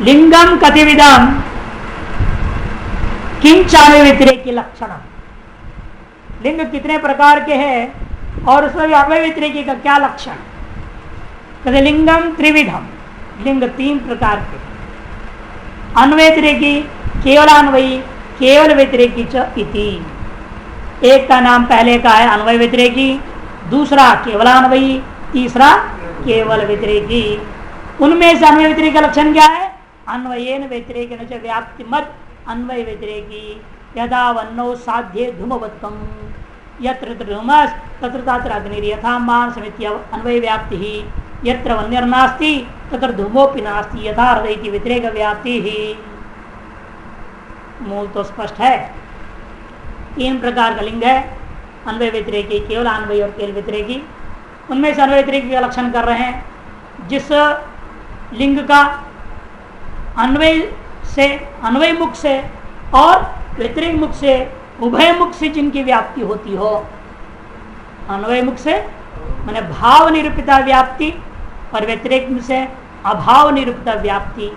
लिंगम कतिविधम किंचान्वय व्यतिरेकी लक्षण। लिंग कितने प्रकार के हैं और उसमें भी अन्वय व्यतिरेकी का क्या लक्षण। कहते लिंगम त्रिविधम, लिंग तीन प्रकार के, अन्वय व्यतिरेकी, केवलान्वयी, केवल व्यतिरेकी च इति। एक का नाम पहले का है अन्वय व्यतिरेकी, दूसरा केवलान्वयी, तीसरा केवल व्यतिरेकी। उनमें से अन्वय व्यतिरेकी का लक्षण क्या है। अन्वयेन व्यतिरेकेन च व्याप्ति मत अन्वय व्यतिरेकी यदा वन्नो साध्ये धूमवत्तम यत्र धूमस् तत्र तत्र अग्निर् यथा मान समित्य अन्वय व्याप्ति ही यत्र वन्यर्नास्ति तत्र धूमोपि नास्ति यथा हृदय व्यतिरेक व्याप्ति ही। मूल तो स्पष्ट है। तीन प्रकार का लिंग है, अन्वय व्यतिरेकी, केवल अन्वय और केवल व्यतिरेकी। उनमें से अन्वय व्यतिरेकी का लक्षण कर रहे हैं। जिस लिंग का अन्वय मुख से और व्यतिरेक मुख से, उभय मुख से जिनकी व्याप्ति होती हो, अन्वय मुख से माने भाव निरूपिता व्याप्ति और व्यतिरेक मुख से अभाव निरूपिता व्याप्ति,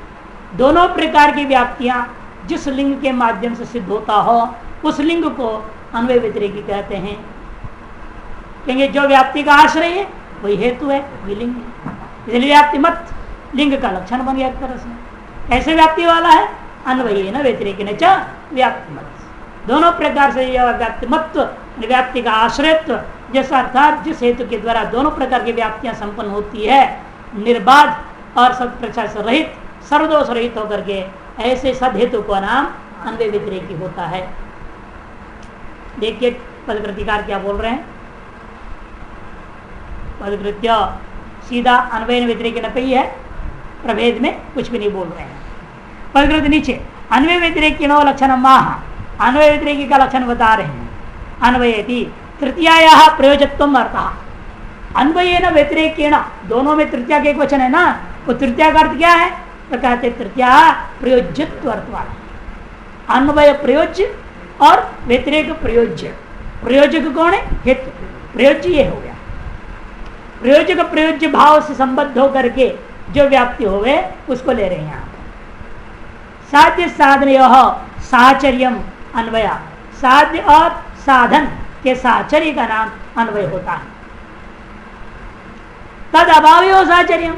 दोनों प्रकार की व्याप्तियां जिस लिंग के माध्यम से सिद्ध होता हो उस लिंग को अन्वय व्यतिरेकी कहते हैं। क्योंकि जो व्याप्ति का आश्रय है वही हेतु है, वही लिंग है। इसलिए व्याप्ति मत लिंग का लक्षण बन गया एक तरह से। ऐसे व्याप्ति वाला है अन्वयी न व्यतिरेकी न च व्याप्ति मत। दोनों प्रकार से यह व्याप्ति मत्व, व्याप्ति का आश्रयत्व, जैसा अर्थात जिस हेतु के द्वारा दोनों प्रकार की व्याप्तियां संपन्न होती है, निर्बाध और सत्प्रचा से रहित, सर्वदोष रहित होकर के, ऐसे सद हेतु का नाम अन्वय व्यतिरेकी होता है। देखिए पदकृतिकार क्या बोल रहे हैं। पदकृत्य सीधा अन्वय व्यतिरेकी न कही है, प्रभेद में कुछ भी नहीं बोल रहे हैं। पदकृत नीचे अन्वय व्यतिरेकी नो लक्षण माह, अन्वय व्यतिरेकी का लक्षण बता रहे हैं। अन्वयति तृतीया प्रयोजत्वम अर्थः। अन्वयेन व्यतिरेकेण, दोनों में तृतीया के एक वचन है ना, वो तृतीया का अर्थ क्या है तो कहते तृतीया प्रयोज्यत्व अर्थ वाला। अन्वय प्रयोज्य और व्यतिरेक प्रयोज्य। प्रयोजक कौन है, हेतु। प्रयोज्य ये हो गया। प्रयोजक प्रयोज्य भाव से संबद्ध होकर के जो व्याप्ति होवे उसको ले रहे हैं यहाँ। साध्य साधन साचर्यम अन्वय, साध्य और साधन के साचर्य का नाम अन्वय होता है। तद अभाव हो साचर्यम,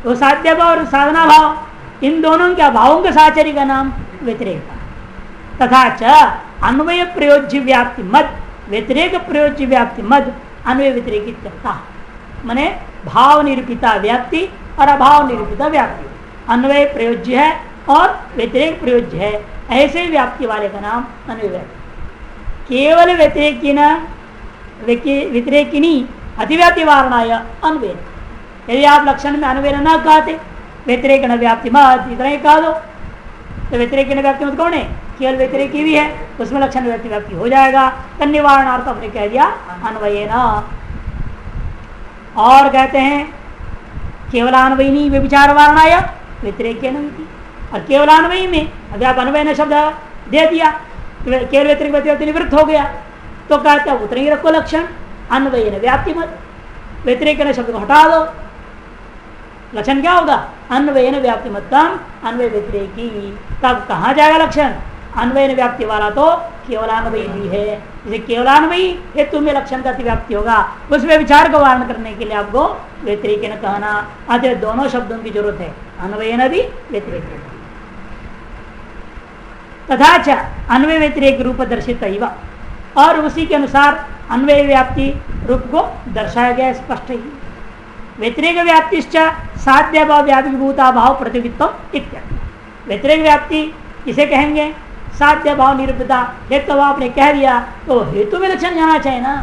वो साध्य भाव और साधना भाव, इन दोनों के अभावों के साचर्य का नाम व्यतिरेक है। तथा च अन्वय प्रयोज्य व्याप्ति मद व्यतिरेक प्रयोज्य व्याप्ति मद अन्वय व्यतिरेकी करता, माने भाव निरूपिता व्याप्ति और अभाव निरूपिता व्याप्ति, अन्वय प्रयोज्य है और व्यतिरेक प्रयोज्य है, ऐसे व्याप्ति वाले का नाम अन्वय व्याप्ति। केवल व्यतिरेकिनी अतिव्याप्ति वारणाय अन्वय। यदि आप लक्षण में अन्वय न कहते, व्यतिरेक न व्याप्ति मत इतना ही कह दो, तो व्यतिरेक न व्याप्ति मत कौन है, केवल व्यतिरेकी भी है, उसमें लक्षण व्याप्ति हो जाएगा। तो निवारणार्थ आपने कह दिया अन्वय न। और कहते हैं केवलान्वयी व्यभिचार वारणाय व्यतिरेक न, और केवलान्वयी में अभी आप अन्वय न शब्द दे दिया तो केवल व्यतिरेक निवृत्त हो गया, तो कहते हैं उतने ही रखो लक्षण अन्वय न व्याप्ति मत, व्यतिरेक न शब्द को हटा दो, लक्षण क्या होगा अन्वय न व्याप्ति मतम अन्वय व्यतिरेकी। तब कहाँ जाएगा लक्षण, अन्वय न व्याप्ति वाला तो केवलान्वयी भी है, जैसे केवलान्वयी हेतु में लक्षण का व्याप्ति होगा, उसमें विचार का वारण करने के लिए आपको व्यतिरेक न कहना। अतः दोनों शब्दों की जरूरत है, अन्वय न भी व्यतिरेक। तथा च अन्वय व्यतिरेक रूप दर्शित ही, और उसी के अनुसार अन्वय व्याप्ति रूप को दर्शाया गया स्पष्ट ही। व्यतिरेक व्याप्तिश्च साध्य भाव व्यापिभूता भाव प्रतियोगित्व इत्यादि। व्यतिरेक व्याप्ति किसे कहेंगे, साध्य भाव निरूपिता। हेतु भाव आपने कह दिया तो हेतु में लक्षण जाना चाहिए ना।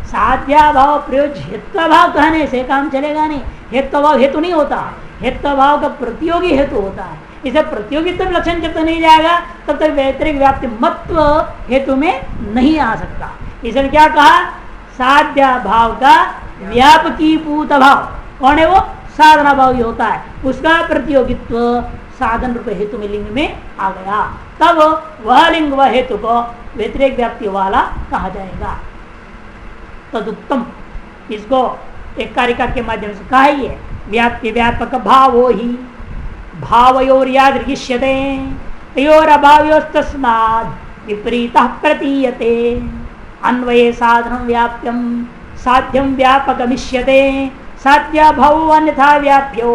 साध्य भाव प्रयोज्य हेतु भाव कहने से काम चलेगा नहीं, हेतु भाव हेतु नहीं होता, हेतु भाव का प्रतियोगी हेतु होता है। इसे प्रतियोगित्व लक्षण जब तक नहीं जाएगा तब तक व्यतिरेक व्याप्ति मत्व हेतु में नहीं आ सकता। इसने क्या कहा, साध्य भाव का व्यापकी पूत भाव कौन है, वो साधना भाव ही होता है, उसका प्रतियोगित्व साधन रूप हेतु में लिंग में आ गया, तब वह लिंग वह हेतु को व्यतिरेक व्याप्ति वाला कहा जाएगा। तदुत्तम, इसको एक कारिका के माध्यम से कहा ही है, व्याप्ति व्यापक भाव ही भावयोर्यादृश्यते तयोरभावयोस्तस्माद् विपरीतः प्रतीयते अन्वये साधनं व्याप्यं साध्यं व्यापकमिष्यते साध्याभावो अन्यथा व्याप्यो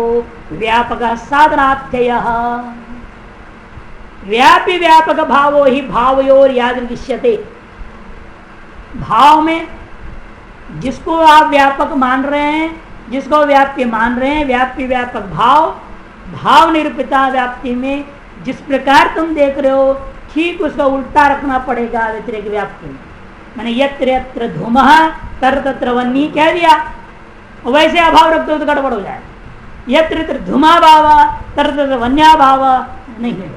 व्यापकः साधनार्थयः। व्यापी व्यापक भावो ही भावयोर्यादृश्यते। भाव में जिसको आप व्यापक मान रहे हैं, जिसको व्याप्य मान रहे हैं, व्याप्य व्यापक भाव, भाव निरूपिता व्याप्ति में जिस प्रकार तुम देख रहे हो ठीक उसका उल्टा रखना पड़ेगा व्यतिरेक व्याप्ति में। मैंने यत्र यत्र धूमः तर तत्र वन्नी कह दिया, वैसे अभाव रखते हो तो गड़बड़ हो जाए। यत्र यत्र धूमा भाव तर तत्र वन्या भाव नहीं है,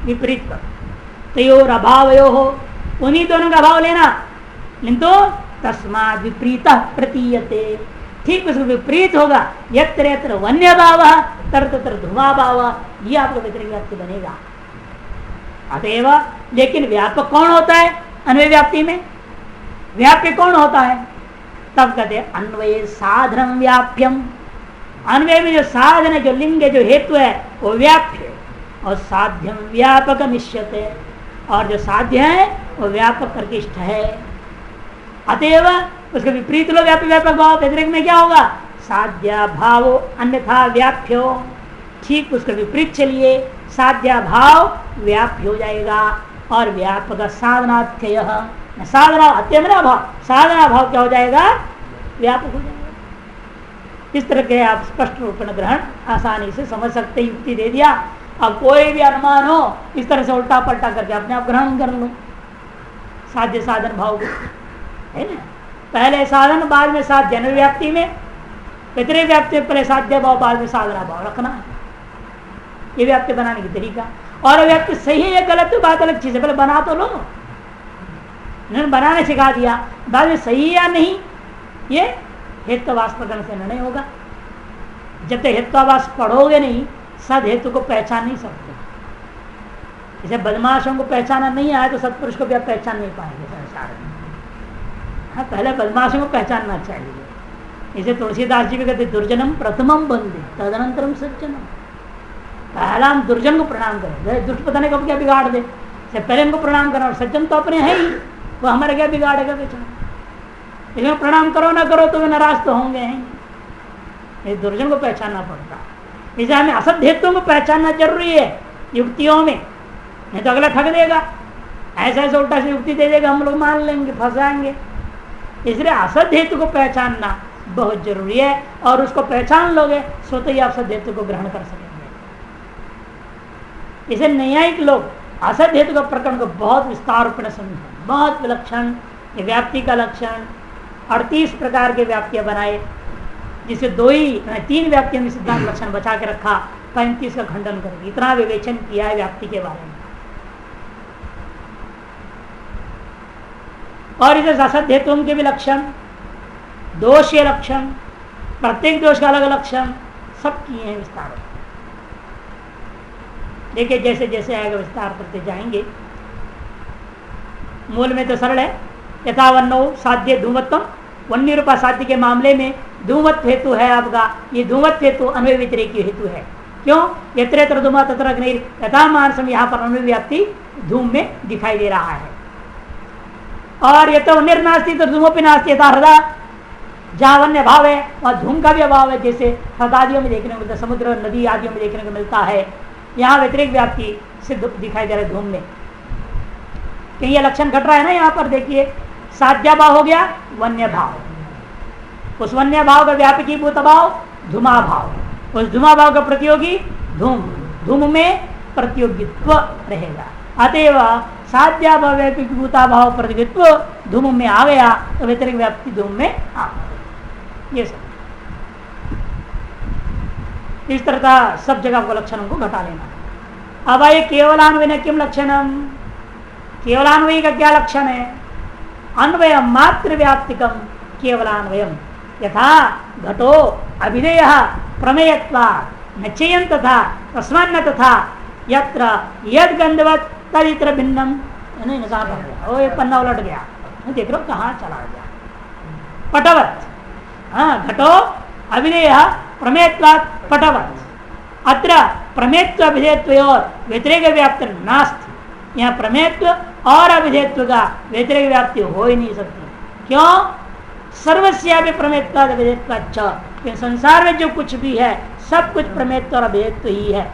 विपरीत तयोर अभावयो हो, उन्हीं दोनों का अभाव लेना, किंतु तस्माद् विपरीत प्रतीयते, ठीक उसको विपरीत होगा। यत्र यत्र वन्य भाव तर तत्र धूमा भाव, ये आपको व्यतिरेक व्याप्ति बनेगा। अतएव लेकिन व्यापक कौन होता है अन्वय व्याप्ति में? व्याप्य कौन होता है? तब कहते अन्वय साधन व्याप्यम। अन्वय में जो साधन है, जो लिंग है, जो हेतु है वो व्याप्य है और साध्यम व्यापक मिश्यते, और जो साध्य है वो व्यापक करके इष्ट है। अतएव उसके विपरीत लो व्यापक व्यापक भाव, व्यतिरेक में क्या होगा? साध्या भाव अन्यथा व्याप्यो, ठीक उसके विपरीत चलिए, साध्या भाव व्याप्य हो जाएगा और व्यापक साधनार्थय, साधना अत्यय भाव, साधना भाव क्या हो जाएगा? व्यापक हो जाएगा। इस तरह के आप स्पष्ट रूप में ग्रहण आसानी से समझ सकते, युक्ति दे दिया। अब कोई भी अनुमान हो इस तरह से उल्टा पलटा करके अपने आप ग्रहण कर लो साध्य साधन भाव को, है ना। पहले साधन बाद में साध्य व्याप्ति में, व्यतिरेक व्याप्ति पहले साध्य भाव बाद में साधना भाव रखना है, ये व्याप्ति बनाने की तरीका। और व्याप्ति सही है या गलत है बात अलग चीज है, पहले बना तो लो, इन्होंने बनाने सिखा दिया, बाद में सही या नहीं ये हेत्वाभास प्रकरण से निर्णय होगा। जब तक हेत्वाभास पढ़ोगे नहीं सद हेतु को पहचान नहीं सकते। इसे बदमाशों को पहचाना नहीं आया तो सत्पुरुष को भी आप पहचान नहीं पाएंगे संसार में। हाँ, पहले बदमाशों को पहचानना चाहिए। इसे तुलसीदास जी भी कहते दुर्जनम प्रथमम बंदे तदनंतरम सज्जनम। पहला हम दुर्जन को प्रणाम करें, दुष्ट पता नहीं कब क्या बिगाड़ दे, पहले उनको प्रणाम करना। और सज्जन तो अपने है ही, वो हमारे क्या बिगाड़ेगा बेचारा। इसमें प्रणाम करो ना करो तो वे नाराज तो होंगे हैं। ये दुर्जन को पहचानना पड़ता है। इसे हमें असद हेतुओं को पहचानना जरूरी है युक्तियों में, नहीं तो अगला ठग देगा, ऐसा ऐसा उल्टा से युक्ति दे देगा, हम लोग मान लेंगे, फंसाएंगे। इसलिए असद हेतु को पहचानना बहुत जरूरी है, और उसको पहचान लोगे स्वतः ही आप असद हेतु को ग्रहण कर सकेंगे। इसे न्यायिक लोग असद हेतु का प्रकरण को बहुत विस्तार रूप में समझे, बहुत विलक्षण व्याप्ति का लक्षण 38 प्रकार के व्याप्तियां बनाए, जिसे 3 व्याप्तियों में सिद्धांत लक्षण बचा के रखा, 35 का खंडन करके इतना विवेचन किया है व्याप्ति के बारे में। और इसे असद हेतुओं के भी लक्षण, दोष के लक्षण, प्रत्येक दोष का अलग लक्षण सब किए हैं विस्तार। देखिए जैसे जैसे आएगा विस्तार करते जाएंगे। मूल में तो सरल है, यथा वन्नो साध्य धूमत्व, वन्य रूपा साध्य के मामले में धूमत्व हेतु है आपका, ये धूमत्व हेतु अन्वय व्यतिरेकी हेतु है। क्यों? यत्र यत्र धूमा तत्र अग्नि, यथा मानसम, यहाँ पर अन्वय व्याप्ति धूम में दिखाई दे रहा है। और ये तो निर्नास्ती तो धूमोपि नास्ती, यथा हृदय, जहाँ वन्य भाव है वहाँ धूम का भी अभाव है, जैसे हृदयादियों में देखने को मिलता है, समुद्र नदी आदियों में देखने को मिलता है। यहाँ व्यतिरेक व्याप्ति सिद्ध दिखाई दे रहा है धूम में। कहीं ये लक्षण घट रहा है ना, यहाँ पर देखिए साध्या भाव हो गया वन्य भाव, उस वन्य भाव का व्यापकी भूत भाव धूमा भाव, उस धूमा भाव का प्रतियोगी धूम, धूम में प्रतियोगित्व रहेगा। अतएव साध्या भाव व्यापकी भूता भाव प्रतियोगित्व धूम में आ गया तो व्यतिरेक व्याप्ति धूम में आ गया। ये सब इस तरह का सब जगह को लक्षणों को घटा लेना। अब आइए केवलान्वय किम लक्षणम, केवलान्वयी का क्या लक्षण है? अन्वय मात्र व्याप्तिकम केवलान्वयम, यथा घटो अभिधेय प्रमेयत्वा नचयन तथा तस्मान्न तथा यत्र यद गंधवत तदित्र भिन्नम। नहीं कहाँ पर गया, ओ ये पन्ना उलट गया, देख लो कहाँ चला गया। पटवत, हाँ, घटो अभिधेय प्रमेयत्वा पटवत, अत्र प्रमेत्व अभिधेयत्व और व्यतिरेक व्याप्ति नास्ति। यहाँ प्रमेत्व और अभिधेयत्व का व्यतिरेक व्याप्ति हो ही नहीं सकती। क्यों? सर्वस्यापि प्रमेत्व अभिधेयत्व। संसार में जो कुछ भी है सब कुछ प्रमेत्व और अभिधेयत्व ही है।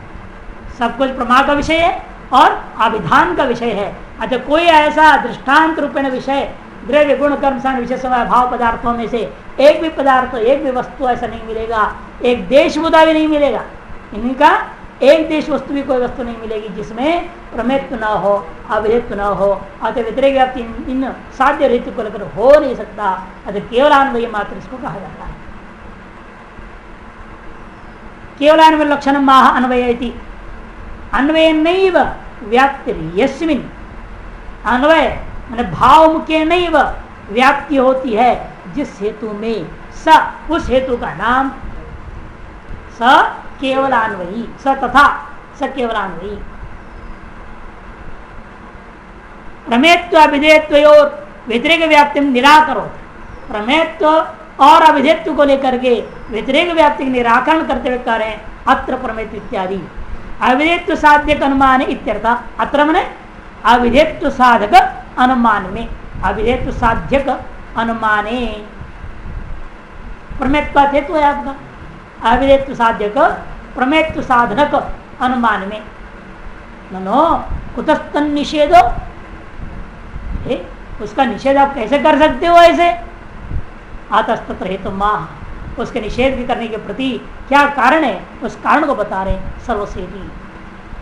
सब कुछ प्रमा का विषय है और अभिधान का विषय है। अच्छा, कोई ऐसा दृष्टांत रूपेण विषय द्रव्य गुण कर्म सान विषय समय भाव पदार्थों में से एक भी पदार्थ, एक भी वस्तु ऐसा नहीं मिलेगा, एक देश मुद्दा भी नहीं मिलेगा। इनका एक देश वस्तु भी कोई वस्तु नहीं मिलेगी जिसमें प्रमेत्व न हो, अभिधेयत्व न हो। अतः व्यतिरेक व्याप्ति इन साध्य ऋतु को लेकर हो नहीं सकता। अतः केवलान्वय मात्र इसको कहा जाता है। केवलान्वय लक्षण माह अन्वय अन्वय नैव व्याप्ति यस्मिन्। अन्वय मैंने भाव मुख्य नैव व्याप्ति होती है जिस हेतु में स, उस हेतु का नाम स केवलान्वयी, स तथा स केवलान्वयी। प्रमेत्व अभिधेयत्व और व्यतिरेक व्याप्ति निराकरो। प्रमेत्व और अभिधेयत्व को लेकर के व्यतिरेक व्याप्ति निराकरण करते हुए कह रहे हैं अत्र प्रमेत्व इत्यादि अविधेयत्व साध्यक अनुमान इत्यर्थ। अत्र मने अविधेयत्व साधक अनुमान में, अविधेयत्व साध्यक अनुमाने प्रमेत्व हेतु है आपका। अविधेयत्व साध्यक प्रमेत्व साधनक अनुमान में मनो कुतस्तन निषेधो, उसका निषेध आप कैसे कर सकते हो? ऐसे आतस्तत्र हेतु माह, उसके निषेध भी करने के प्रति क्या कारण है उस कारण को बता रहे। सर्वसेवी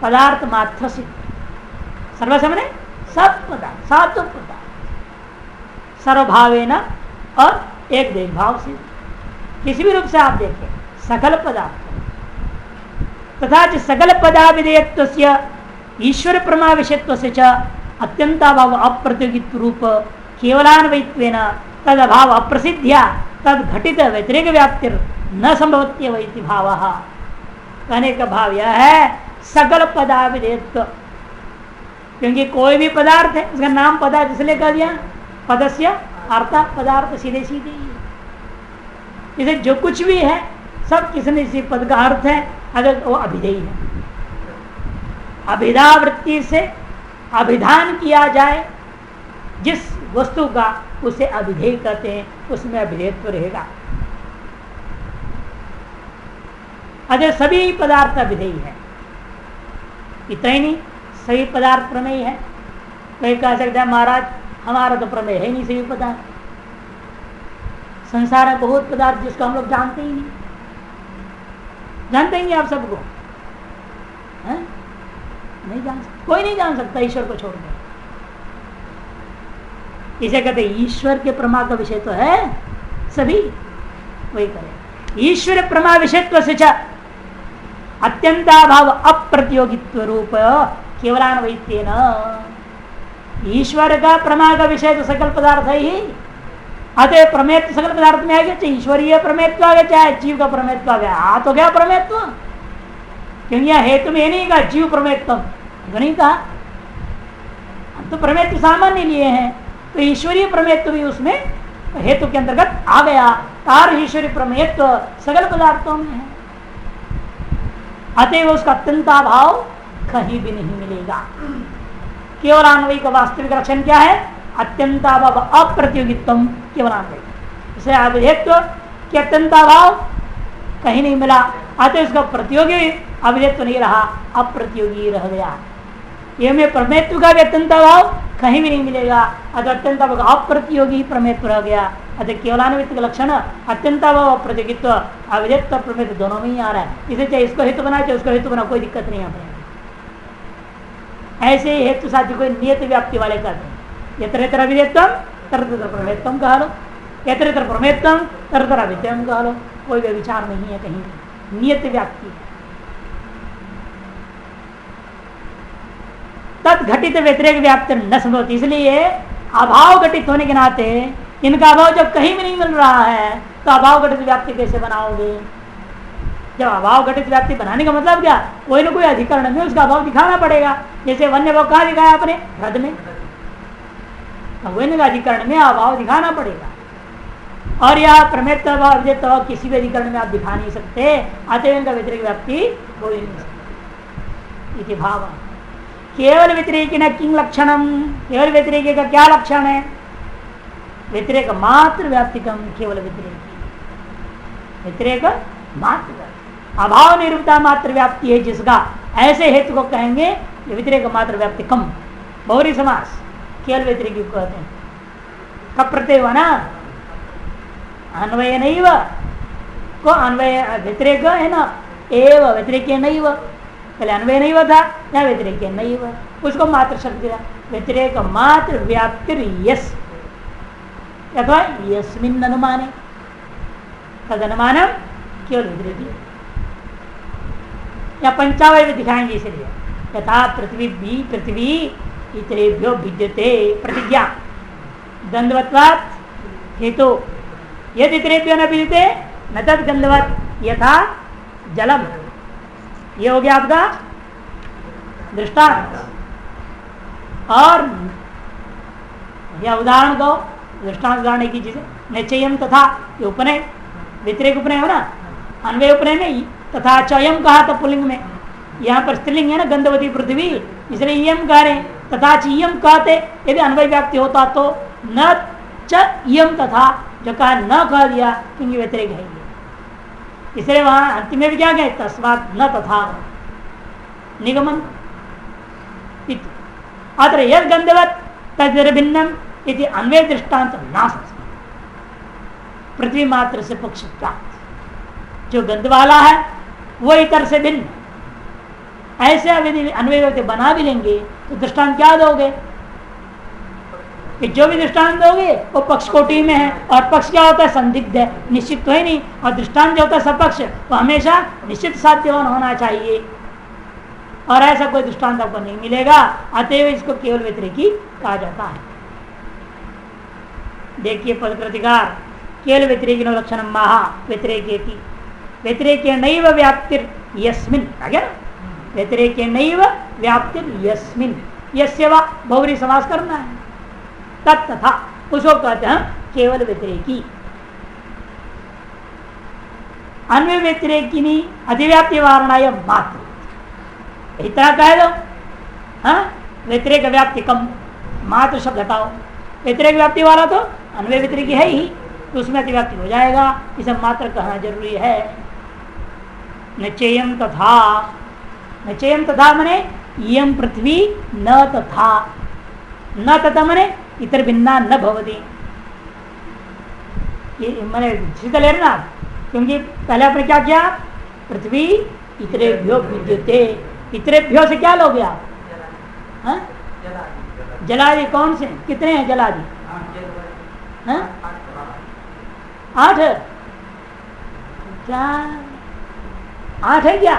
पदार्थ मात्र सिद्ध, सर्वसमने सब पदार्थ, सातों पदार्थ सर्वभावे न और एक देश भाव से किसी भी रूप से आप देखें सकल पदार्थ तथा सकल पदाविधेयत्व ईश्वर प्रमा विषयत्व से अत्यंताभाव अप्रतियोगित्व रूप केवलान्वयित्वेन तद अभाव अप्रसिद्ध्या तद घटित व्यतिरेक व्याप्ति न संभवत्य वैति भाव। कहने का भाव यह है सकल पदाविधेयत्व, क्योंकि कोई भी पदार्थ है उसका नाम पदार्थ इसलिए कह दिया पदस्य अर्थ पदार्थ सीधे सीधे ही है। इसे जो कुछ भी है सब किसी न किसी पद का अर्थ है अगर वो अभिधेय है। अभिधा वृत्ति से अभिधान किया जाए जिस वस्तु का उसे अभिधेय कहते हैं, उसमें अभिधेयत्व रहेगा। अगर सभी पदार्थ अभिधेय है, इतना ही नहीं सभी पदार्थ प्रमेय है। कोई कह सकता है महाराज हमारा तो प्रमेय है नहीं सभी पदार्थ। संसार में बहुत पदार्थ जिसको हम लोग जानते ही नहीं, जानते ही नहीं आप सबको है? नहीं जान सकते, कोई नहीं जान सकता ईश्वर को छोड़कर। इसे कहते ईश्वर के प्रमा का विषय तो है सभी, वही करें। ईश्वर प्रमा विषयत्व से अत्यंताभाव अप्रतियोगित्व रूप केवलान्वयित्वेन। ईश्वर का प्रमा का विषय तो सकल पदार्थ है ही, अतः प्रमेत्व सकल पदार्थ में आ गया, चाहे ईश्वरीय प्रमेत्व आ गया चाहे जीव का प्रमेत्व आ गया। आ तो क्या प्रमेत्व, क्योंकि यह हेतु में नहीं कहा जीव प्रमेत्व, नहीं कहा। हम तो प्रमेत्व सामान्य लिए हैं, तो ईश्वरीय प्रमेत्व भी उसमें हेतु के अंतर्गत आ गया। तार ईश्वरीय प्रमेत्व सकल पदार्थों में है, अतएव उसका अत्यंताभाव कहीं भी नहीं मिलेगा। केवलान्वयी का वास्तविक लक्षण क्या है? अत्यंताभाव अप्रतियोगित्वम केवलान्वयी। इसे अभिधेयत्व के अत्यंताभाव कहीं नहीं मिला, अतः उसका प्रतियोगी अभिधेयत्व नहीं रहा, अप्रतियोगी रह गया। ये में प्रमेत्व का भी अत्यंताभाव कहीं भी नहीं मिलेगा, अतः अत्यंताभाव अप्रतियोगी प्रमेत्व रह गया। अतः केवलान्वयित्व का लक्षण अत्यंताभाव अप्रतियोगित्व अभिधेयत्व प्रमेत्व दोनों में ही आ रहा है। इसे चाहे इसको हेतु बना चाहे उसको हेतु बना, कोई दिक्कत नहीं है। ऐसे ही हेतु साथी कोई नियत व्याप्ति वाले करते हैं। यत्र यत्र अभिधेयत्वम तत्र प्रमेत्वम कह लो, यत्र यत्र प्रमेत्वम तत्र अभिधेयम कह लो, कोई भी विचार नहीं है कहीं भी, नियत व्याप्ति। तद घटित व्यतिरेक व्याप्ति न संभवती, इसलिए अभाव घटित होने के नाते इनका अभाव जब कहीं भी नहीं मिल रहा है तो अभाव घटित व्याप्ति कैसे बनाओगे? जब अभाव घटित व्याप्ति बनाने का मतलब क्या, कोई ना कोई अधिकरण में उसका अभाव दिखाना पड़ेगा। जैसे वन्य भाव कहा दिखाया आपने हृद में, वन्य का अधिकरण में अभाव दिखाना पड़ेगा। और यह प्रमेय किसी भी अधिकरण में आप दिखा नहीं सकते, अतएव इनका व्यतिरेक व्याप्ति हो ही नहीं सकती। इति भाव केवल व्यतिरेक न किंग लक्षणम, केवल व्यतिरेक का क्या लक्षण है? व्यतिरेक मात्र व्याप्तिकम, केवल व्यतिरेक मात्र अभाव निरूपता मात्र व्याप्ति है जिसका, ऐसे हेतु को कहेंगे व्यतिरेक मात्र व्याप्तिकम। बहुरी समास केवल व्यतिरेक कहते हैं। कब प्रत्यय हुआ ना, अन्वय नहीं हुआ को अन्वय व्यतिरेक है ना, एव व्यतिरेक नहीं हुआ, पहले अन्वय नहीं हुआ था, या व्यतिरेक नहीं हुआ, उसको मात्र शब्द दिया। व्यतिरेक मात्र व्याप्तिर यस अथवा यस्मिन् अनुमाने, तद अनुमानम केवल व्यतिरेक। या पंचावय में दिखाएंगे इसलिए, यथा पृथ्वी इतरेभ्यो भिद्यते प्रतिज्ञा गंधवत्वात् हेतु, यदि इतरेभ्यो न भिद्यते न तद गंधवत् यथा जलम। ये हो गया आपका दृष्टांत। और या उदाहरण दो, दृष्टांत उदाहरण की चीजें निश्चयम तथा, ये उपनय व्यतिरेक उपनय हो ना, अन्वय उपनय में तथा चयम कहा था पुल्लिंग में, यहाँ पर स्त्रीलिंग है ना गंधवती पृथ्वी, इसलिए यम कह रहे तथा चयम कहते। यदि अन्वय व्याप्ति होता तो न च यम तथा, जो कहा न कह दिया क्योंकि व्यतिरेक है ये, इसलिए वहां अंतिम में भी क्या कहे तस्मात् न तथा निगमन। अत्र यद गंधवत तद भिन्नम यदि अन्वय दृष्टांत नास्ति, पृथ्वी मात्र से पक्ष प्राप्त, जो गंध वाला है वो इतर से भिन्न। ऐसे यदि अन्वय बना भी लेंगे तो दृष्टांत क्या दोगे? कि जो भी दृष्टांत दोगे वो पक्ष कोटि में है, और पक्ष क्या होता है? संदिग्ध है, निश्चित तो है नहीं। और दृष्टांत जो होता है सपक्ष, वो हमेशा निश्चित साध्यवान होना चाहिए, और ऐसा कोई दृष्टांत आपको नहीं मिलेगा। अतएव इसको केवल व्यतिरेकी कहा जाता है। देखिए पद प्रतिकार, केवल व्यतिरेकी लक्षण महा व्यतिरेकी, व्यतिरेक नैव व्याप्तिर यस्मिन्, व्यतिरेक नैव व्याप्तिर यस्मिन्, यस्य वा बहुव्रीहि समास करना है, तथा उसको कहते हैं केवल व्यतिरेकी। अन्य व्यतिरेकिनी अधिव्याप्ति वारणाय मात्र, इतना कह दो। हाँ, व्यतिरेक व्याप्ति कम, मात्र शब्द हटाओ। व्यतिरेक व्याप्ति वाला तो अन्वय व्यतिरेकी है ही, तो उसमें अतिव्याप्ति हो जाएगा, इसे मात्र कहना जरूरी है। निश्चयम तथा, निश्चयम तथा मने यम पृथ्वी न तथा, न तथा मने इतर भिन्ना न भवति। ये मैंने सीधा ले रहे ना, क्योंकि पहले आपने क्या किया? पृथ्वी इतरेभ्यो विद्युते, इतरेभ्यो से क्या लोगे आप? हाँ? जलादि कौन से कितने हैं? जलादि 8 क्या? 8 है क्या?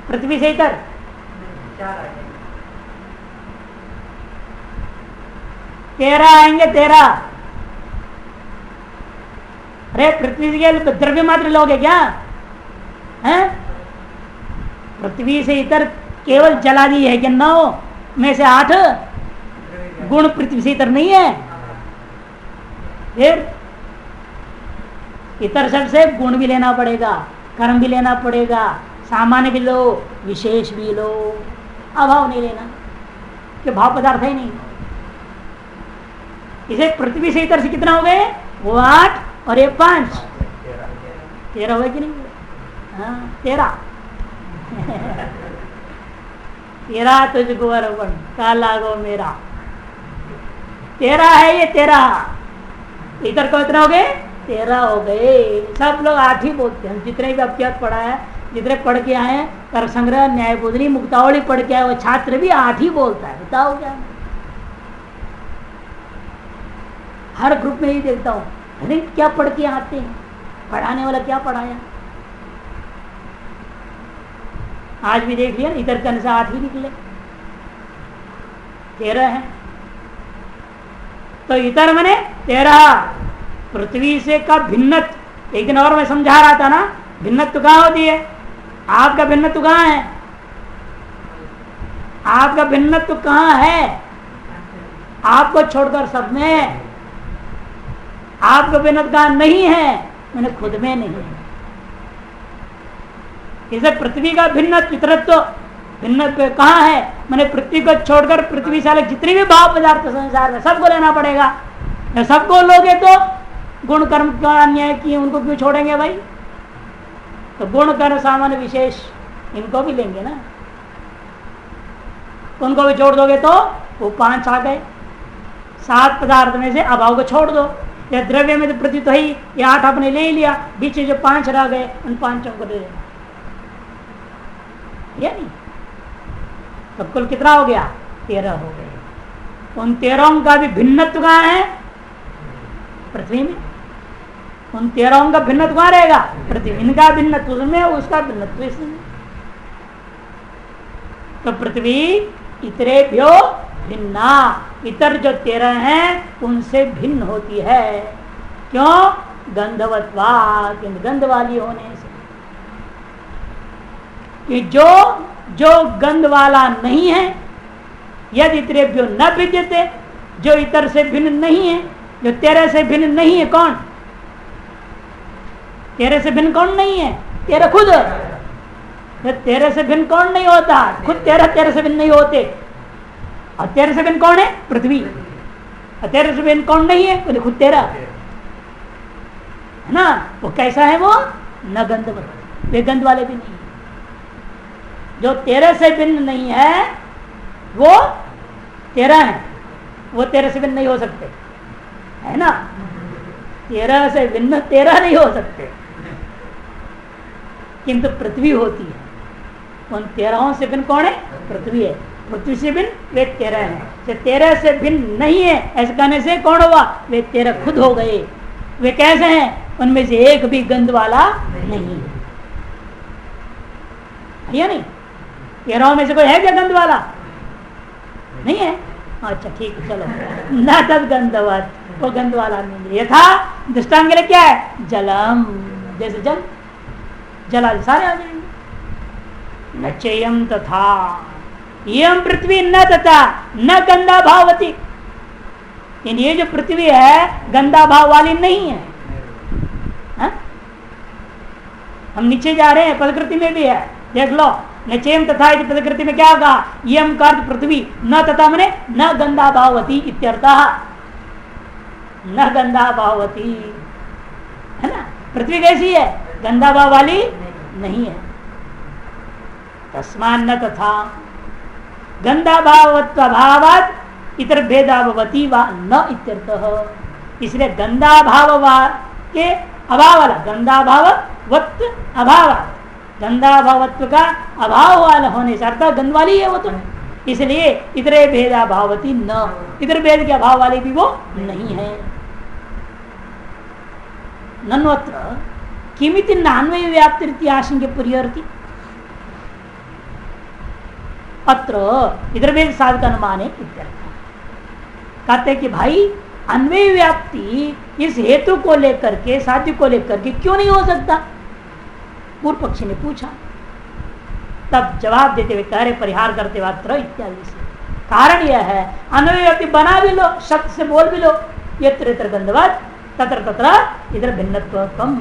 पृथ्वी से इतर 13 आएंगे। 13 अरे पृथ्वी से द्रव्य मात्र लोगे क्या? हैं? पृथ्वी से इतर केवल जलादि है क्या? 9 में से 8 गुण पृथ्वी से इतर नहीं है। फिर इतर शब्द से गुण भी लेना पड़ेगा, कर्म भी लेना पड़ेगा, सामान्य भी लो, विशेष भी लो, अभाव नहीं लेना कि भाव पदार्थ है नहीं। इसे पृथ्वी से इतर से कितना हो गए? वो 8 और ये 5, 13 हो गए कि नहीं? हाँ 13 तेरा तुझको अर्पण काला गो मेरा, 13 है ये। 13 इधर को इतना हो गए? 13 हो गए। सब लोग 8 ही बोलते हैं। जितने भी अभ्यास पढ़ा है, जितने पढ़ के आए, तर्क संग्रह, न्याय बोधनी, मुक्तावली पढ़ के आए, वो छात्र भी 8 ही बोलता है। बताओ क्या? हर ग्रुप में ही देखता हूँ, अरे क्या पढ़ के आते हैं, पढ़ाने वाला क्या पढ़ाया। आज भी देख लिया, इधर कन से 8 ही निकले, 13 है। तो इतर मने 13, पृथ्वी से का भिन्नत्व। एक दिन और मैं समझा रहा था ना, भिन्नत्व कहाँ होती है? आपका भिन्नत्व कहाँ है? आपका भिन्नत्व कहाँ है? आपको छोड़कर सब में आपको भिन्नता नहीं है, मैंने खुद में नहीं है। इसे पृथ्वी का भिन्न इतरत्व भिन्न कहाँ है? मैंने पृथ्वी को छोड़कर पृथ्वी से अलग जितनी भी भाव पदार्थ संसार में सबको लेना पड़ेगा। जब सबको लोगे तो गुण कर्म का अन्याय किए उनको क्यों छोड़ेंगे भाई? तो गुण कर्म सामान्य विशेष इनको भी लेंगे ना। उनको भी छोड़ दोगे तो वो 5 आ गए। 7 पदार्थ में से अभाव को छोड़ दो। या द्रव्य में तो पृथ्वी तो ही, ये 8 आपने ले लिया, बीच में जो 5 रह गए उन 5 को ले लेना, या नहीं? तो कुल कितना हो गया? 13 हो गए। उन 13 का भी भिन्नत्व कहाँ है? पृथ्वी में। उन 13 का भिन्नत्व कहाँ रहेगा? पृथ्वी। इनका भिन्नत्व उसमें, उसका भिन्नत्व इसमें। तो पृथ्वी इतरेभ्यो भिन्ना, इतर जो 13 हैं उनसे भिन्न होती है। क्यों? गंधवत्वात्, गंध वाली होने से। कि जो गंध वाला नहीं है, यदि इतरेभ्यो न भिद्यते, जो इतर से भिन्न नहीं है, जो 13 से भिन्न नहीं है, कौन? 13 से भिन्न कौन नहीं है? 13 खुद। 13 से भिन्न कौन नहीं होता? खुद 13 से भिन्न नहीं होते। और 13 से भिन्न कौन है? पृथ्वी। और 13 से भिन्न कौन नहीं है? खुद 13 है ना। वो कैसा है? वो न गंध, वे गंध वाले भी नहीं है। जो 13 से भिन्न नहीं है वो 13 है, वो 13 से भिन्न नहीं हो सकते, है ना। 13 से भिन्न 13 नहीं हो सकते, किंतु पृथ्वी होती है। उन 13 से भिन्न कौन है? पृथ्वी है। पृथ्वी से भिन्न वे 13 हैं। 13 से भिन्न नहीं है ऐसे कहने से कौन हुआ? वे 13 खुद हो गए। वे कैसे हैं? उनमें से एक भी गंध वाला नहीं है, या नहीं? 13 में से कोई है क्या गंध वाला? नहीं है। अच्छा ठीक है, चलो। न तद गंधवत, वो गंध वाला नहीं है। यथा दृष्टांत के लिए क्या है? जलम, जैसे जल, जला सारे आ जाएंगे। न चेयम तथा, यम पृथ्वी न तथा न गंदा भावती। ये जो पृथ्वी है गंदा भाव वाली नहीं है। हा? हम नीचे जा रहे हैं, प्रकृति में भी है, देख लो। नचेम तथा प्रकृति में क्या होगा? यम का अर्थ पृथ्वी, न तथा मने न गंदा भावती इत्यर्थः। न गंदा भावती, है ना। पृथ्वी कैसी है? गंदा भाव वाली नहीं है। तस्मान् न तथा गंदा भावत्व भावात् इतर भेदा भवति वा न इत्यर्थः। इसलिए गंदा भाव के अभाव वाला, गंदा भाववत् अभाव, गंदा भावत्व का अभाव वाला होने से अर्थात गंध वाली है वो तो, इसलिए इतरे भेदा भावती न, इतर भेद के अभाव वाली भी वो नहीं है। नन्वत्र किमिति नान्वय व्याप्ति आशंक्य परिहरति। अत्र इधर भेद साधक अनुमान है। कहते कि भाई अन्वय व्याप्ति इस हेतु को लेकर के, साध्य को लेकर के क्यों नहीं हो सकता? पूर्व पक्षी ने पूछा। तब जवाब देते हुए कह रहे, परिहार करते हुए अत्र इत्यादि से। कारण यह है, अन्वय व्याप्ति बना भी लो, शब्द से बोल भी लो, यत्र यत्र गंधवत् तत्र तत्र इधर भिन्नत्व कम,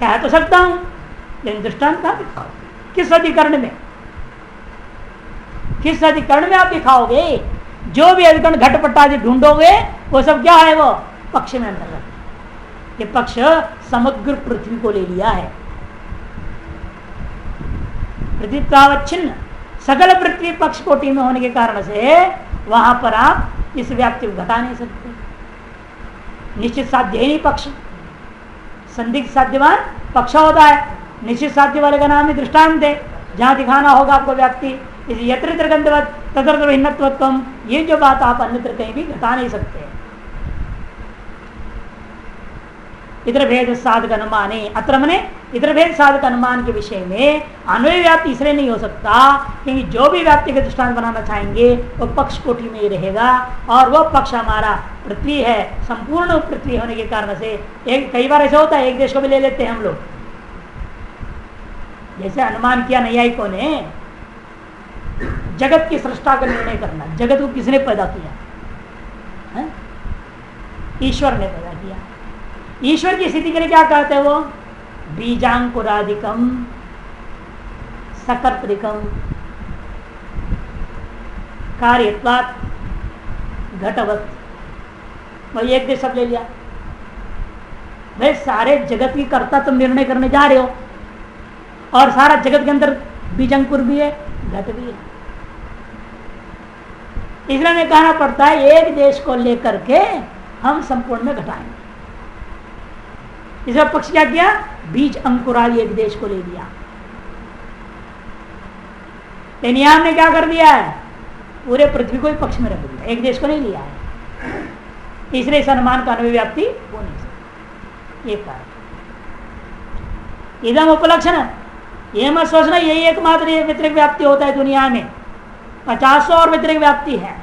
कह तो सकता हूं, लेकिन दृष्टांत कहां दिखाओ? किस अधिकरण में? किस अधिकरण में आप दिखाओगे? जो भी अधिकरण घटपट आदि ढूंढोगे वो सब क्या है? वो पक्ष में अंतर्गत। ये पक्ष समग्र पृथ्वी को ले लिया है। पृथ्वीत्वावच्छिन्न सकल पृथ्वी पक्ष कोटि में होने के कारण से वहां पर आप इस व्याप्ति को घटा नहीं सकते। निश्चित साध्य ही नहीं पक्ष, संदिग्ध साध्यवान पक्ष होता है। निश्चित साध्य वाले का नाम ही दृष्टांत है, जहां दिखाना होगा आपको व्याप्ति। यत्र गंधवत् तत्र भिन्नत्वत्वम, ये जो बात आप अन्यत्र कहीं भी घटा नहीं सकते। इधर भेद साधक अनुमान, अत्र मने इधर भेद साधक अनुमान के विषय में अन्वय व्याप्ति इसलिए नहीं हो सकता क्योंकि जो भी व्याप्ति का दृष्टांत बनाना चाहेंगे वो पक्ष कोटि में ही रहेगा, और वो पक्ष हमारा पृथ्वी है। संपूर्ण पृथ्वी होने के कारण से एक कई बार ऐसा होता है, एक देश को भी ले लेते हैं हम लोग। जैसे अनुमान किया नैयायिकों ने, जगत की सृष्टा का निर्णय करना, जगत को किसने पैदा किया? ईश्वर ने पैदा किया। ईश्वर की स्थिति के लिए क्या कहते हैं वो? बीजांकुरादिकम सकर्तृकम कार्यत्वात् घटवत। वही एक देश सब ले लिया। भाई सारे जगत की कर्ता तुम निर्णय करने जा रहे हो और सारा जगत के अंदर बीजांकुर भी है, घट भी है। इसलिए हमें कहना पड़ता है एक देश को लेकर के हम संपूर्ण में घटाएंगे। इसलिए पक्ष क्या किया? बीज अंकुरादि एक देश को ले लिया। नियाम ने क्या कर दिया है? पूरे पृथ्वी को ही पक्ष में रख दिया, एक देश को नहीं लिया है। इसलिए इस अनुमान का अनुव्याप्ति हो नहीं सकती। ये कारण इदम उपलक्षण, ये मत सोचना यही एकमात्र व्यतिरिक्त व्याप्ति होता है दुनिया में। 50 और व्यतिरिक्त व्याप्ति है।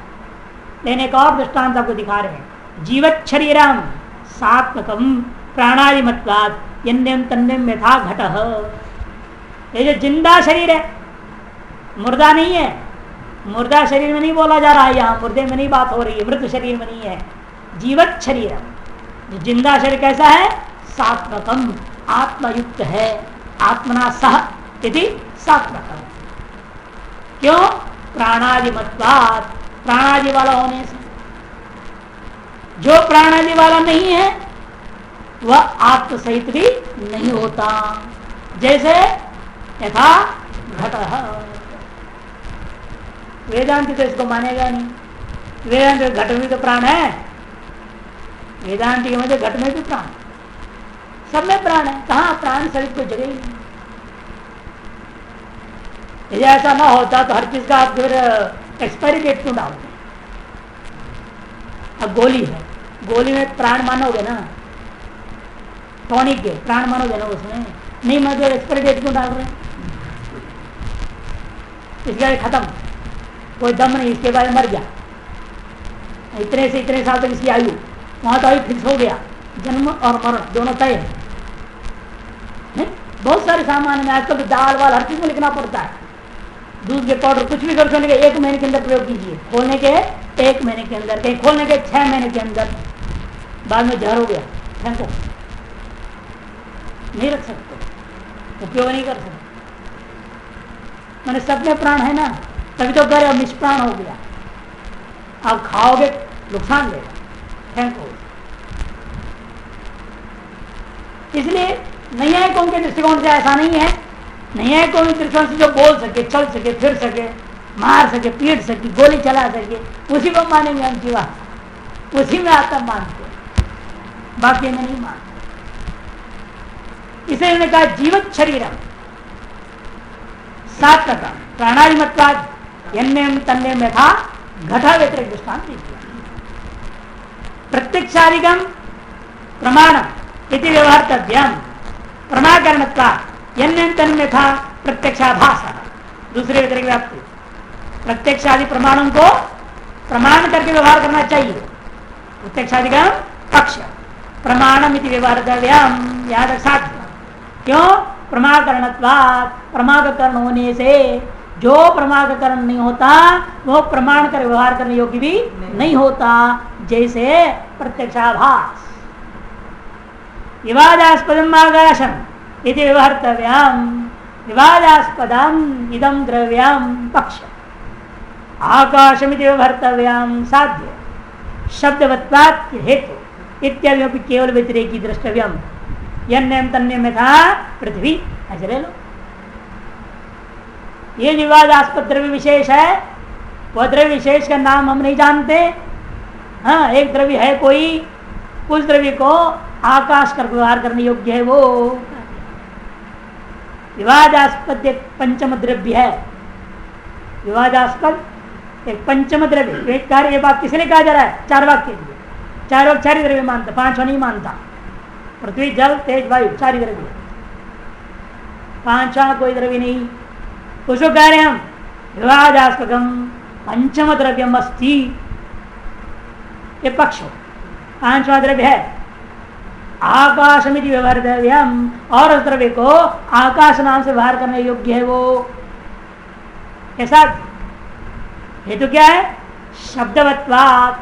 लेने का और दृष्टांत आपको दिखा रहे हैं। जीवत शरीरम सात्मकम प्राणादिमत्वाद यन्यम तन्यम यथा घटः। ये जो जिंदा शरीर है, मुर्दा नहीं है। मुर्दा शरीर में नहीं बोला जा रहा है, यहाँ मुर्दे में नहीं बात हो रही है, मृत शरीर में नहीं है। जीवत शरीरम, जो जिंदा शरीर कैसा है? सात्मकम, आत्मयुक्त है। आत्मना सह यदि सात्मकम। क्यों? प्राणादिमत्वात्, प्राणादि वाला होने से। जो प्राणादि वाला नहीं है वह आत्म सहित भी नहीं होता। जैसे यथा घटः। वेदांति तो इसको मानेगा नहीं। वेदांत घट में तो प्राण है। वेदांति के मुझे घट में भी प्राण, सब में प्राण है। कहाँ प्राण शरीर को जगह ही नहीं। यदि ऐसा ना होता तो हर चीज का आप फिर एक्सपायरी डेट क्यों डालते? अब गोली है, गोली में प्राण मानोगे ना, टॉनिक के प्राण मानोगे ना उसमें? नहीं मतलब एक्सपायरी डेट क्यों डाल रहे? इसका खत्म, कोई दम नहीं, इसके बाद मर गया, इतने से इतने साल तक इसकी आयु, वहां तो आयु फिक्स हो गया। जन्म और मरण दोनों तय है। बहुत सारे सामान में आजकल तो दाल वाल हर चीज में लिखना पड़ता है। दूध के पाउडर कुछ भी कर के 1 महीने के अंदर प्रयोग कीजिए, खोलने के 1 महीने के अंदर, कहीं खोलने के 6 महीने के अंदर, बाद में जहर हो गया, फेंको, नहीं रख सकते, उपयोग नहीं कर सकते। मैंने सब में प्राण है ना, तभी तो कर निष्प्राण हो गया। आप खाओगे नुकसान देगा, फेंको। इसलिए नैयायिकों के दृष्टिकोण से ऐसा नहीं है। नैयायिकों के दृष्टिकोण से जो बोल सके, चल सके, फिर सके, मार सके, पीट सके, गोली चला सके, उसी को मानेंगे हम की बात, उसी में आत्मा मानते, बाकी में नहीं मानते। इसे उन्होंने कहा जीवत शरीरम सात्मक प्राणादिमत्वाद यन्यम तन्यम यथा घटा व्यतिरिक्त दृष्टांत दिया। प्रत्यक्षादिगम प्रमाणम इति व्यवहार्तव्यम प्रमाकरणत्वात् यन्यम तन्यम यथा प्रत्यक्षाभास। दूसरे व्यतिरिक्त व्याप्ति, प्रत्यक्षादि प्रमाणों को प्रमाण करके व्यवहार करना चाहिए। प्रत्यक्षादिगम पक्ष प्रमाणम इति व्यवहार्तव्यम, यहाँ तक साध्य। क्यों? प्रमाकरणत्वात्, प्रमाकरण होने से जो प्रमाकरण नहीं होता वो प्रमाण कर व्यवहार करने योग्य भी नहीं होता। जैसे प्रत्यक्षाभास। विवादास्पदम आकाशम इति व्यवहार्तव्यम, विवादास्पदम इदम द्रव्यम पक्ष आकाशम इति व्यवहार्तव्यम साध्य शब्दवत्वात् हेतु इत्यादि केवल व्यतिरेकी द्रष्टव्यम। यन्यम तन्यम यथा पृथ्वी, ऐसे ले लो। ये विवादास्पद द्रव्य विशेष है, वह द्रव्य विशेष का नाम हम नहीं जानते। हाँ, एक द्रव्य है कोई, उस द्रव्य को आकाश कर व्यवहार करने योग्य है। वो विवादास्पद एक पंचम द्रव्य है। विवादास्पद एक पंचम द्रव्य। एक कार्य, ये बात किसने कहा जा रहा है? 4 वाक्य के लिए। 4 वाक्य 4 द्रव्य मानता, 5वां नहीं मानता। पृथ्वी जल तेज वायु 4 द्रव्य, 5वां कोई द्रव्य नहीं। उसको कह रहे हम विवादास्पदम पंचम द्रव्यम अस्ति, ये पक्ष 5वां द्रव्य है आकाशमिति व्यवहार्तव्यम, और उस द्रव्य को आकाश नाम से व्यवहार करने योग्य है वो। कैसा हेतु क्या है? शब्दवत्वात्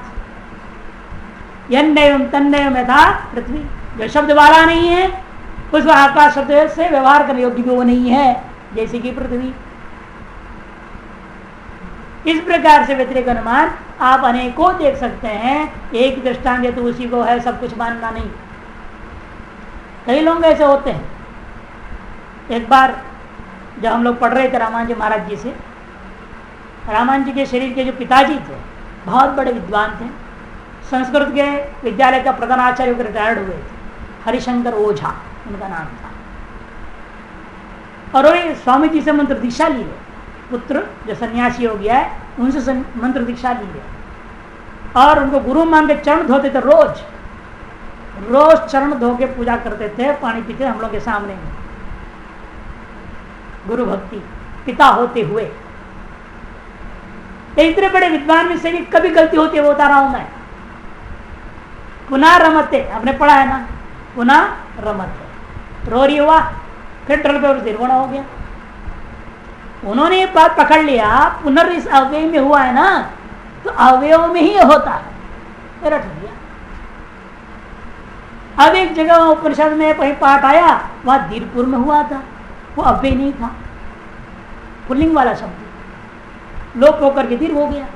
यन्नैवं तन्नैवं यथा पृथ्वी, जो शब्द वाला नहीं है उस आकाश शब्द से व्यवहार करने योग्य भी वो नहीं है, जैसे कि पृथ्वी। इस प्रकार से व्यतिरेक अनुमान आप अनेकों देख सकते हैं। एक दृष्टांत तो उसी को है, सब कुछ मानना नहीं। कई लोग ऐसे होते हैं। एक बार जब हम लोग पढ़ रहे थे रामायण जी महाराज जी से, रामायण जी के शरीर के जो पिताजी थे बहुत बड़े विद्वान थे, संस्कृत के विद्यालय का प्रधानाचार्य होकर रिटायर्ड हुए थे, हरिशंकर ओझा उनका नाम था। और वही स्वामी जी से मंत्र दीक्षा ली है, पुत्र जो सन्यासी हो गया है उनसे मंत्र दीक्षा ली है, और उनको गुरु मान के चरण धोते थे। रोज रोज चरण धो के पूजा करते थे, पानी पीते हम लोग के सामने में। गुरु भक्ति पिता होते हुए इतने बड़े विद्वान में से भी कभी गलती होती है वो बता रहा हूं मैं। पुनः रमते आपने पढ़ा है ना, पुनः रमते रोरी हुआ, फिर ड्रल पे निर्गुण हो गया। उन्होंने ये बात पकड़ लिया, पुनर् इस अव्यय में हुआ है ना, तो अवयव में ही होता है, रट दिया। अब एक जगह उपनिषद में कहीं पाठ आया, वहां दीर्घपुर में हुआ था, वो अव्यय नहीं था, पुल्लिंग वाला शब्द लोप होकर के दीर्घ हो गया।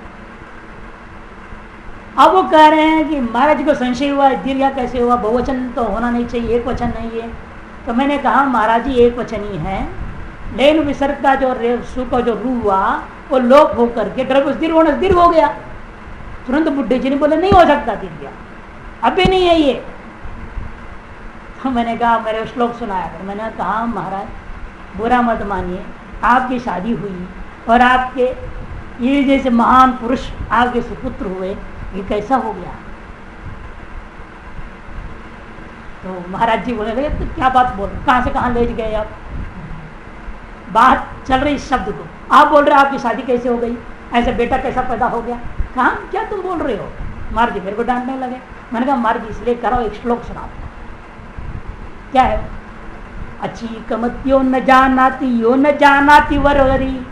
अब वो कह रहे हैं कि महाराज जी को संशय हुआ, दीर्घ कैसे हुआ, बहुवचन तो होना नहीं चाहिए, एक वचन नहीं है। तो मैंने कहा महाराज जी एक वचन ही है, लेन विसर्ग का जो सु का जो रू हुआ वो लोप होकर के दीर्घ होना दीर्घ हो गया। तुरंत बुढ़े जी ने बोले नहीं हो सकता दीर्घ, अभी नहीं है ये। तो मैंने कहा, मेरे श्लोक सुनाया, मैंने कहा महाराज बुरा मत मानिए, आपकी शादी हुई और आपके ये जैसे महान पुरुष आपके सुपुत्र हुए, ये कैसा हो गया? तो महाराज जी बोले तो क्या बात बोल रहे, कहां से कहां ले गए आप? बात चल रही इस शब्द को, आप बोल रहे आपकी शादी कैसे हो गई, ऐसे बेटा कैसा पैदा हो गया? कहा क्या तुम बोल रहे हो? महाराज जी मेरे को डांटने लगे। मैंने कहा महाराज जी इसलिए करो, एक श्लोक सुनाओ। क्या है? अच्छी कमत्यो न जानाति यो न जानाति वरवरी,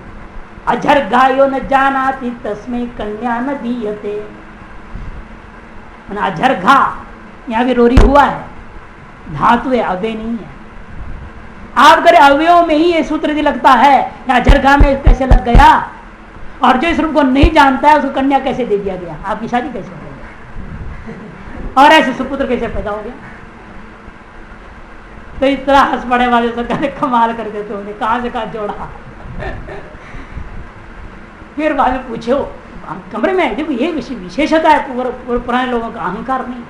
अजर गायो न जानाति तस्मै कन्या न दीयते। अजर घा यहाँ भी रोरी हुआ है, धातु है, अव्यय नहीं है। आप करे अवयव में ही ये सूत्र यदि लगता है, अजर घा में कैसे लग गया? और जो इस रूप को नहीं जानता है उसको कन्या कैसे दे दिया गया? आपकी शादी कैसे हो गई? और ऐसे सुपुत्र कैसे पैदा हो गया? तो इस तरह हंस पड़े वाले सरकार ने कमाल कर देते होंगे, कहां से कहां जोड़ा। फिर बाद में पूछो कमरे में, देखो ये विशेषता है पुराने लोगों का, अहंकार नहीं।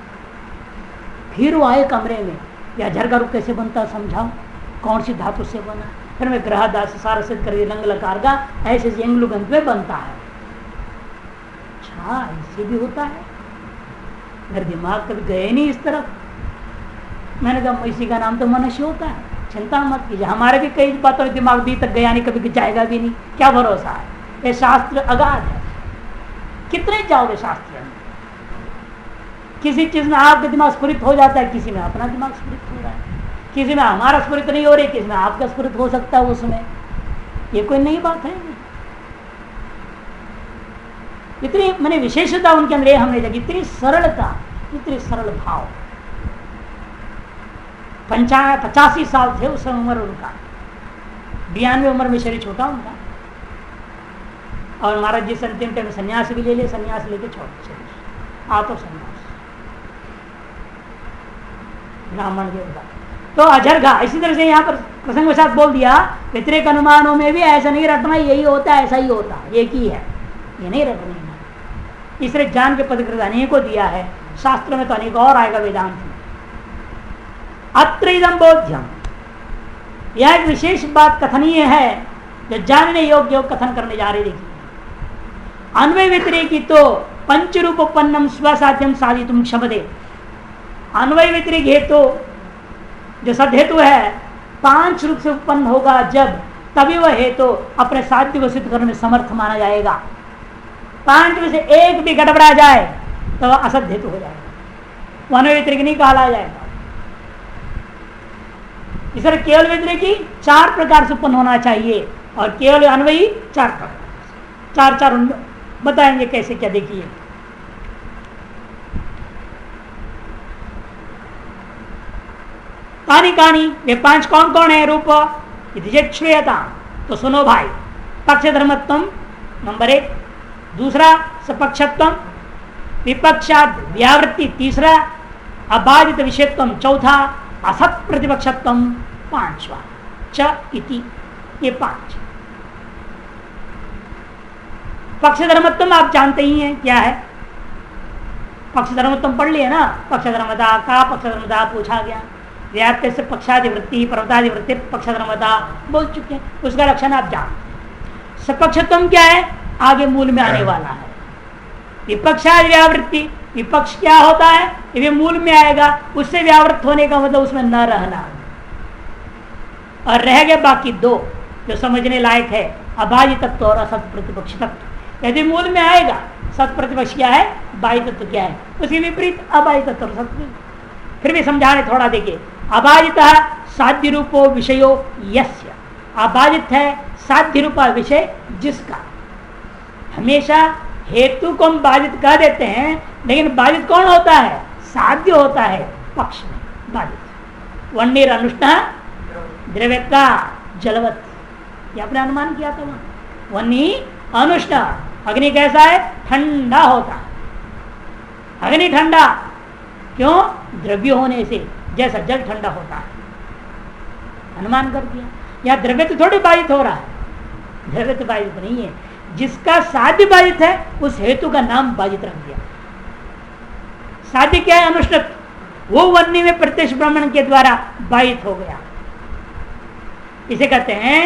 फिर वो आए कमरे में, या झरगा रूप कैसे बनता समझाओ, कौन सी धातु से बना? फिर मैं ग्रह दास सारा सिद्ध कर लंग लकार का ऐसे यंगलुगंत में बनता है। अच्छा ऐसे भी होता है, मेरे दिमाग कभी गए नहीं इस तरफ। मैंने कहा इसी का नाम तो मनुष्य होता है, चिंता मत कीजिए। हमारे भी कई बातों में दिमाग भी तक गया नहीं, कभी जाएगा भी नहीं, क्या भरोसा है? ये शास्त्र अगाध है, कितने जाओगे शास्त्र में? किसी चीज में आपका दिमाग स्फुरित हो जाता है, किसी में अपना दिमाग स्फुरित हो रहा है, किसी में हमारा स्फुरित नहीं हो रही, किसी में आपका स्फुरित हो सकता है उसमें। ये कोई नई बात है? इतनी मैंने विशेषता उनके अंदर हमने देखी, इतनी सरलता, इतनी सरल भाव। 85 साल थे उस उम्र उनका, 92 उम्र में शरीर छोटा उनका। और महाराज जी अंतिम टाइम सन्यास भी ले ले, सन्यास लेके छोड़ शरीर, आप सन्यास ब्राह्मण के होगा। तो अजरघा इसी तरह से यहाँ पर प्रसंग के साथ बोल दिया, व्यतिरेक अनुमानों में भी ऐसा नहीं रटना यही होता है, ऐसा ही होता है, एक ही है, ये नहीं रटना है। इसलिए ज्ञान के पदकृत अनेक को दिया है, शास्त्र में तो अनेक और आएगा वेदांत में। अत्र इदं बोध्यम, यह एक विशेष बात कथनीय है जो जानने योग्य कथन करने जा रहे। देखिए अन्वय व्यतिरेकी तो पंचरूपोपन्नम स्वसाध्यम साधितुम क्षमते। अन्वय व्यतिरेक हेतु जो सद हेतु है 5 रूप से उत्पन्न होगा जब, तभी वह हेतु अपने साध्य को सिद्ध करने में समर्थ माना जाएगा। 5 में से एक भी गड़बड़ा जाए तो वह असद हेतु हो जाएगा, वह अन्वय व्यतिरेक नहीं कहला जाएगा। इस तरह केवल व्यतिरेकी 4 प्रकार से उत्पन्न होना चाहिए, और केवल अन्वयी 4 प्रकार, 4 बताएंगे कैसे क्या। देखिए कानी कानी, वे 5 कौन कौन है रूप? श्रूयता, तो सुनो भाई। पक्ष धर्मत्व नंबर 1, दूसरा सपक्षत्व, विपक्षाद व्यावृत्ति तीसरा, अबाधित विषयत्व चौथा, असत प्रतिपक्षत्व पांचवा, च इति, ये 5। पक्ष धर्मत्व आप जानते ही हैं क्या है। पक्ष धर्मत्व पढ़ लिए ना, पक्ष धर्मता का पक्ष धर्मता पूछा गया, व्याप्त से पक्षाधिवृत्ति पर्वताधिवृत्ति पक्ष धर्मता बोल चुके हैं, उसका लक्षण आप जानते हैं। सपक्षत्व क्या है, आगे मूल में आने वाला है। विपक्षादि व्यावृत्ति, विपक्ष क्या होता है, ये मूल में आएगा, उससे व्यावृत्त होने का मतलब उसमें न रहना। और रह गए बाकी 2 जो समझने लायक है, अबाह्य तत्व और असत प्रतिपक्ष तत्व। यदि मूल में आएगा सत प्रतिपक्ष क्या है, बाह्य तत्व क्या है, उसके विपरीत अबाह्य तत्व और सत। फिर भी समझाने थोड़ा देखिए। अबाधितः साध्य रूपो विषयो यस्य, अबाधित है साध्य रूपा विषय जिसका। हमेशा हेतु को हम बाधित कह देते हैं, लेकिन बाधित कौन होता है, साध्य होता है पक्ष में बाधित। वन्नीर अनुष्ठा द्रव्य का जलवत, ये आपने अनुमान किया था वहां। वन्नी अनुष्ठा, अग्नि कैसा है, ठंडा होता है। अग्नि ठंडा क्यों, द्रव्य होने से, जैसा जल ठंडा होता है। अनुमान कर दिया। यह द्रव्य तो थोड़े बाधित हो रहा है, द्रव्य तो बाधित नहीं है, जिसका साध्य बाधित है उस हेतु का नाम बाधित रख दिया। साध्य क्या है, अनुष्ठित, वो वन्य में प्रत्यक्ष ब्राह्मण के द्वारा बाधित हो गया, इसे कहते हैं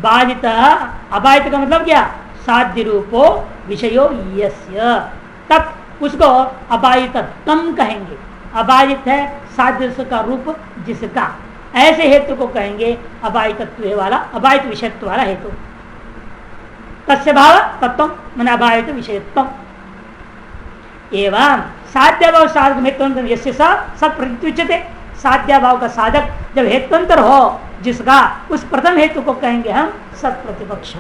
बाधित। अबाधित का मतलब क्या, साध्य रूपो विषयो यस्य, तब उसको अबाधित तम कहेंगे। अबाधित है साध्य का रूप जिसका, ऐसे हेतु को कहेंगे अबाधितत्व वाला, अबाधित विषयत्व वाला हेतु। तस्य भाव तत्व मन अबाधित विषयत्व एवं साध्य भाव साधक हेतुअंतर यस्य सत प्रत्युच्यते। साध्य भाव का साधक जब हेतुअंतर हो जिसका, उस प्रथम हेतु को कहेंगे हम सत प्रतिपक्ष।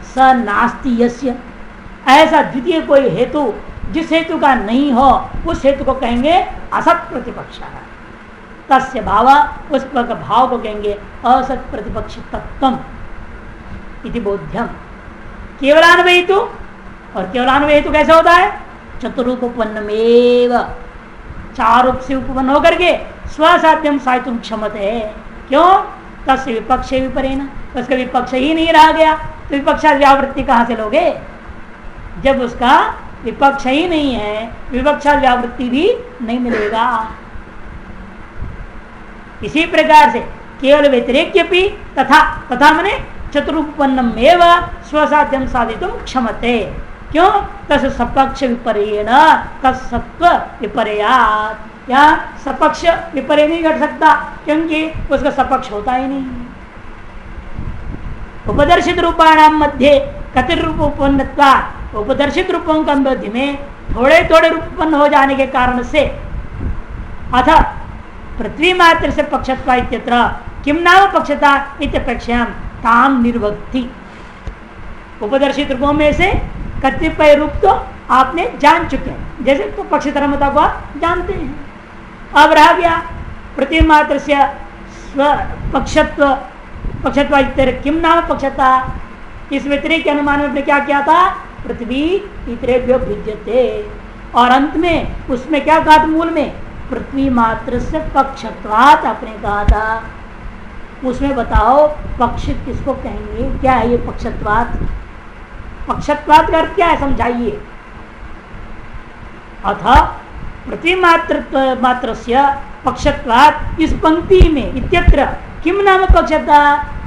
स नास्ति यस्य, ऐसा द्वितीय कोई हेतु जिस हेतु का नहीं हो उस हेतु को कहेंगे असत प्रतिपक्ष। तस्य भाव, उस भाव को कहेंगे असत प्रतिपक्ष तत्वम इति बोध्यम। केवलान्वय हेतु, और केवलान्वय हेतु कैसे होता है, चतुरूप उपन्नमेव, 4 रूप से उपन्न होकर के स्वसाध्यम साहित्य क्षमते। क्यों, तस्य विपक्ष विपरेण, उसका विपक्ष ही नहीं रह गया, तो विपक्षा व्यावृत्ति कहां से लोगे, जब उसका विपक्ष ही नहीं है, विपक्षा व्यावृत्ति भी नहीं मिलेगा। इसी प्रकार से केवल व्यतिरेक्यपि तथा, तथा मने चतुरूपन्नम एवं स्वसाध्यम साधितुम क्षमते। क्यों, तस् सपक्ष विपर्येण तत्सत्व विपर्यात्, यहाँ सपक्ष विपर्य नहीं घट सकता, क्योंकि उसका सपक्ष होता ही नहीं। उपदर्शित रूपाणाम मध्य कतिर रूप उपन्नत्वा, उपदर्शित रूपों का मध्य में थोड़े थोड़े रूप उत्पन्न हो जाने के कारण से, अथ पृथ्वी मात्र से पक्षत्वा इत्यत्र किम नाम पक्षता इत्यपेक्षाम ताम निर्भक्ति। उपदर्शित रूपों में से कतिपय रूप तो आपने जान चुके हैं, जैसे तो पक्ष धर्मता को आप जानते हैं। अब रह गया पृथ्वी मात्र से पक्षत्व, पक्षत्वा इत्यत्र किम नाम पक्षता, इस व्यतिरिक्त के अनुमान में आपने क्या किया था, पृथ्वी इतरेभ्यो भिद्यते, और अंत में उसमें क्या कहा था, मूल में पृथ्वी मात्र से पक्षत्वात आपने कहा था। उसमें बताओ पक्ष किसको कहेंगे, क्या है ये पक्षत्वात, पक्षत्वात का अर्थ क्या है समझाइए। अथ पृथ्वी मात्र से पक्षत्वात, इस पंक्ति में इत्यत्र किम नाम पक्षता,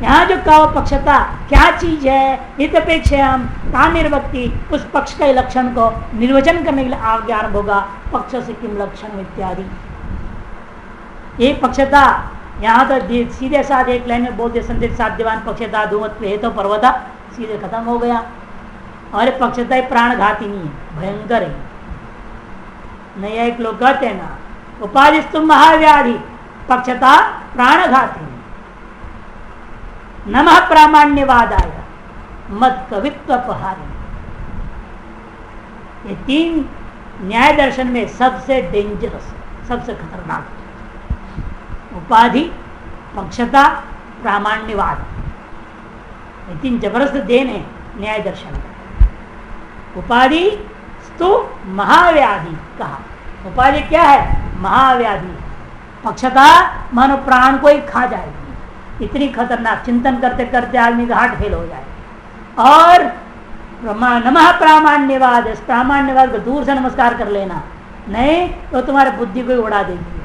यहाँ जो कहो पक्षता क्या चीज है, इतपेक्षा हम का निर्वक्ति, उस पक्ष के लक्षण को निर्वचन करने के लिए आगे आरंभ होगा, पक्ष से किम लक्षण इत्यादि। ये पक्षता यहाँ तो सीधे साथ एक लाइन में बोलते संदिग्ध साध्यवान पक्षता धूमत्व हेतु पर्वता, सीधे खत्म हो गया। और पक्षता प्राणघाती नहीं है, भयंकर है। नहीं एक लोग कहते हैं ना, उपाधिस्तु महाव्याधि पक्षता प्राणघाती, नमः प्रामाण्यवादाय मत कवित्वपहारी। ये 3 न्याय दर्शन में सबसे डेंजरस, सबसे खतरनाक। उपाधि, पक्षता, प्रामाण्यवाद, ये तीन जबरदस्त देन है न्याय दर्शन का। उपाधि तो महाव्याधि कहा। उपाधि क्या है? महाव्याधि। पक्षता मानो प्राण को ही खा जाएगी, इतनी खतरनाक, चिंतन करते करते आदमी का हार्ट फेल हो जाए। और नमः प्रामाण्यवाद, इस प्रामाण्यवाद को दूर से नमस्कार कर लेना, नहीं तो तुम्हारे बुद्धि को ही उड़ा देगी।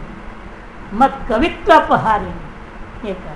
मत कवित्व अपहारी, ये कर